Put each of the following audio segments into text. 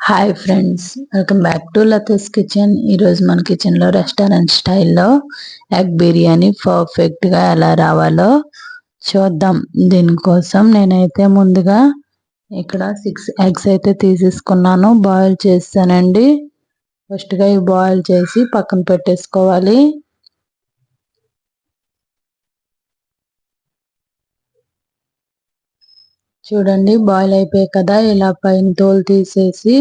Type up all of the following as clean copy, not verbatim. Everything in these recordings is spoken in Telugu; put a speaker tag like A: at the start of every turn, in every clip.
A: Hi friends, welcome back to Lathi's kitchen. ఈరోజు మన కిచెన్లో రెస్టారెంట్ స్టైల్లో ఎగ్ బిర్యానీ పర్ఫెక్ట్గా ఎలా రావాలో చూద్దాం. దీనికోసం నేనైతే ముందుగా ఇక్కడ 6 ఎగ్స్ అయితే తీసేసుకున్నాను, బాయిల్ చేస్తానండి. ఫస్ట్గా ఇవి బాయిల్ చేసి పక్కన పెట్టేసుకోవాలి. చూడండి, బాయిల్ అయిపోయాయి కదా, ఇలా పైన తోలు తీసేసి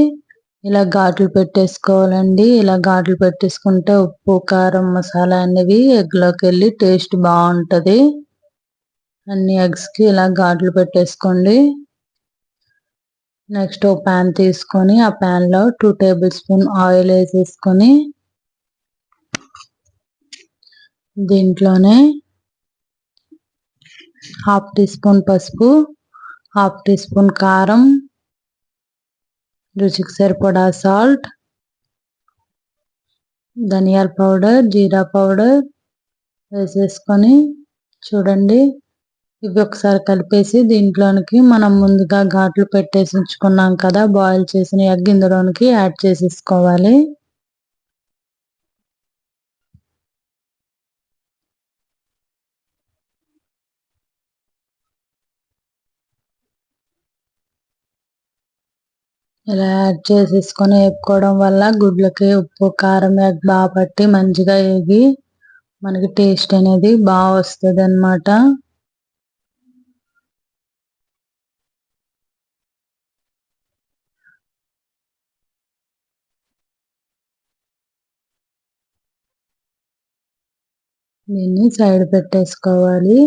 A: ఇలా ఘాట్లు పెట్టేసుకోవాలండి. ఇలా ఘాట్లు పెట్టేసుకుంటే ఉప్పు, కారం, మసాలా అనేవి ఎగ్లోకి వెళ్ళి టేస్ట్ బాగుంటుంది. అన్ని ఎగ్స్కి ఇలా ఘాట్లు పెట్టేసుకోండి. నెక్స్ట్ ఒక ప్యాన్ తీసుకొని ఆ ప్యాన్లో 2 టేబుల్ స్పూన్ ఆయిల్ వేసేసుకొని దీంట్లోనే 1/2 టీ స్పూన్ పసుపు, 1/2 టీ స్పూన్ కారం, రుచికి సరిపడా సాల్ట్, ధనియాల పౌడర్, జీరా పౌడర్ వేసేసుకొని చూడండి, ఇవి ఒకసారి కలిపేసి దీంట్లోనికి మనం ముందుగా ఘాట్లు పెట్టేసి ఉంచుకున్నాం కదా బాయిల్ చేసిన ఎగ్ ఇందులోనికి యాడ్ చేసేసుకోవాలి. ఇలా యాడ్ చేసేసుకొని వేపుకోవడం వల్ల గుడ్లకి ఉప్పు, కారం, ఎగ్ బాగా పట్టి మంచిగా వేగి మనకి టేస్ట్ అనేది బాగా వస్తుంది అన్నమాట. దీన్ని సైడ్ పెట్టేసుకోవాలి.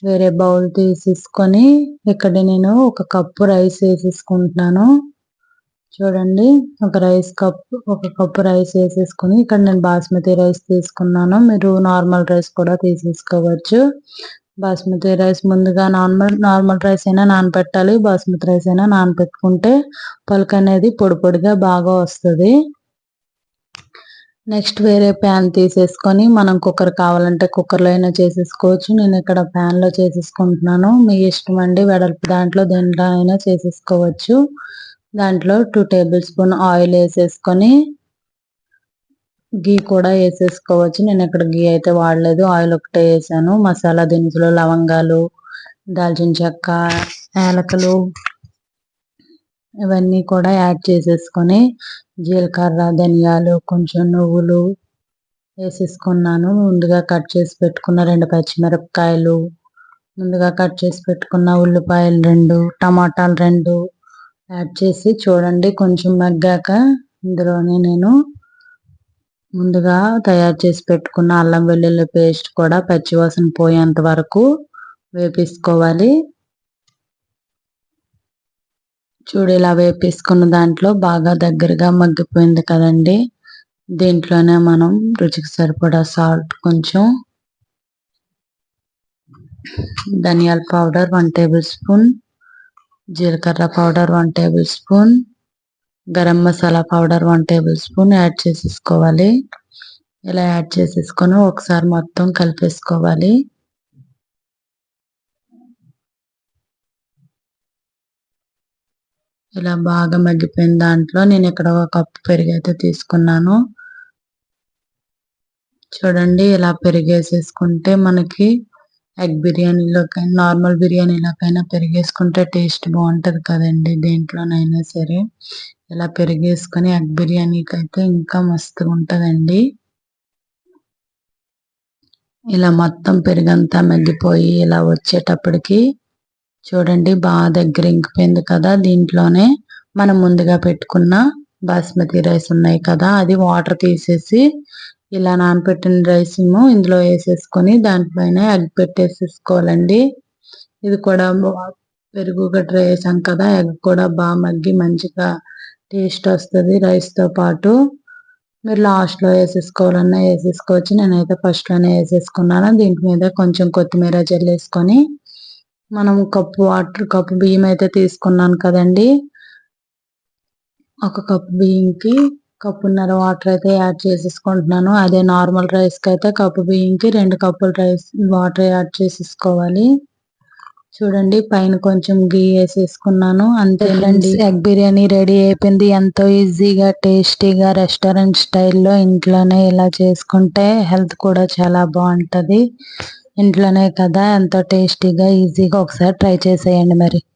A: వేరే బౌల్ తీసేసుకొని ఇక్కడ నేను 1 కప్పు రైస్ వేసేసుకుంటున్నాను. చూడండి, ఒక కప్పు రైస్ వేసేసుకొని ఇక్కడ నేను బాస్మతి రైస్ తీసుకున్నాను. మీరు నార్మల్ రైస్ కూడా తీసేసుకోవచ్చు. బాస్మతి రైస్ ముందుగా నార్మల్ రైస్ అయినా నానబెట్టాలి, బాస్మతి రైస్ అయినా నానబెట్టుకుంటే పలుకు అనేది పొడి పొడిగా బాగా వస్తుంది. నెక్స్ట్ వేరే ప్యాన్ తీసేసుకొని మనం కుక్కర్ కావాలంటే కుక్కర్లో అయినా చేసేసుకోవచ్చు. నేను ఇక్కడ ప్యాన్లో చేసేసుకుంటున్నాను. మీ ఇష్టం అండి, వెడల్పు దాంట్లో దేంట్లో అయినా చేసేసుకోవచ్చు. దాంట్లో 2 టేబుల్ స్పూన్ ఆయిల్ వేసేసుకొని గీ కూడా వేసేసుకోవచ్చు. నేను ఇక్కడ గీ అయితే వాడలేదు, ఆయిల్ ఒకటే వేసాను. మసాలా దినుసులు, లవంగాలు, దాల్చిన చెక్క, యాలకులు ఇవన్నీ కూడా యాడ్ చేసేసుకొని జీలకర్ర, ధనియాలు, కొంచెం నువ్వులు వేసేసుకున్నాను. ముందుగా కట్ చేసి పెట్టుకున్న 2 పచ్చిమిరపకాయలు, ముందుగా కట్ చేసి పెట్టుకున్న ఉల్లిపాయలు 2, టమాటాలు 2 యాడ్ చేసి చూడండి, కొంచెం మగ్గాక ఇందులోనే నేను ముందుగా తయారు చేసి పెట్టుకున్న అల్లం వెల్లుల్లి పేస్ట్ కూడా పచ్చివాసన పోయేంత వరకు వేపేసుకోవాలి. చూడు, ఇలా వేపేసుకున్న దాంట్లో బాగా దగ్గరగా మగ్గిపోయింది కదండి. దీంట్లోనే మనం రుచికి సరిపడా సాల్ట్, కొంచెం ధనియాల పౌడర్ 1 టేబుల్ స్పూన్, జీలకర్ర powder 1 table spoon, garam masala powder 1 table spoon add చేసేసుకోవాలి. ఇలా యాడ్ చేసేసుకొని ఒకసారి మొత్తం కలిపేసుకోవాలి. ఇలా బాగా మగ్గిపోయిన దాంట్లో నేను ఇక్కడ 1 కప్పు పెరుగు అయితే తీసుకున్నాను. చూడండి, ఇలా పెరిగేసేసుకుంటే మనకి ఎగ్ బిర్యానీలోకైనా నార్మల్ బిర్యానీలోకైనా పెరిగేసుకుంటే టేస్ట్ బాగుంటుంది కదండి. దేంట్లోనైనా సరే ఇలా పెరిగేసుకొని ఎగ్ బిర్యానీకి అయితే ఇంకా మస్తుగా ఉంటుందండి. ఇలా మొత్తం పెరుగంతా మగ్గిపోయి ఇలా వచ్చేటప్పటికి చూడండి, బాగా దగ్గర ఇంకిపోయింది కదా. దీంట్లోనే మనం ముందుగా పెట్టుకున్న బాస్మతి రైస్ ఉన్నాయి కదా, అది వాటర్ తీసేసి ఇలా నానబెట్టిన రైస్ ఇందులో వేసేసుకొని దానిపైన ఎగ్ పెట్టేసేసుకోవాలండి. ఇది కూడా పెరుగు గట్రా వేసాం కదా, ఎగ్ కూడా బాగా మగ్గి మంచిగా టేస్ట్ వస్తుంది రైస్తో పాటు. మీరు లాస్ట్లో వేసేసుకోవాలన్నా వేసేసుకోవచ్చు. నేనైతే ఫస్ట్లోనే వేసేసుకున్నాను. దీంట్ మీద కొంచెం కొత్తిమీర జల్లేసుకొని మనం కప్పు బియ్యం అయితే తీసుకున్నాను కదండి, 1 కప్పు బియ్యంకి 1.5 కప్పు వాటర్ అయితే యాడ్ చేసేసుకుంటున్నాను. అదే నార్మల్ రైస్కి అయితే కప్పు బియ్యంకి 2 కప్పులు వాటర్ యాడ్ చేసేసుకోవాలి. చూడండి పైన కొంచెం గీ వేసేసుకున్నాను. అంతే ఫ్రెండ్స్, ఎగ్ బిర్యానీ రెడీ అయిపోయింది. ఎంతో ఈజీగా టేస్టీగా రెస్టారెంట్ స్టైల్లో ఇంట్లోనే ఇలా చేసుకుంటే హెల్త్ కూడా చాలా బాగుంటది. ఇంట్లోనే కదా, ఎంతో టేస్టీగా ఈజీగా ఒకసారి ట్రై చేసేయండి మరి.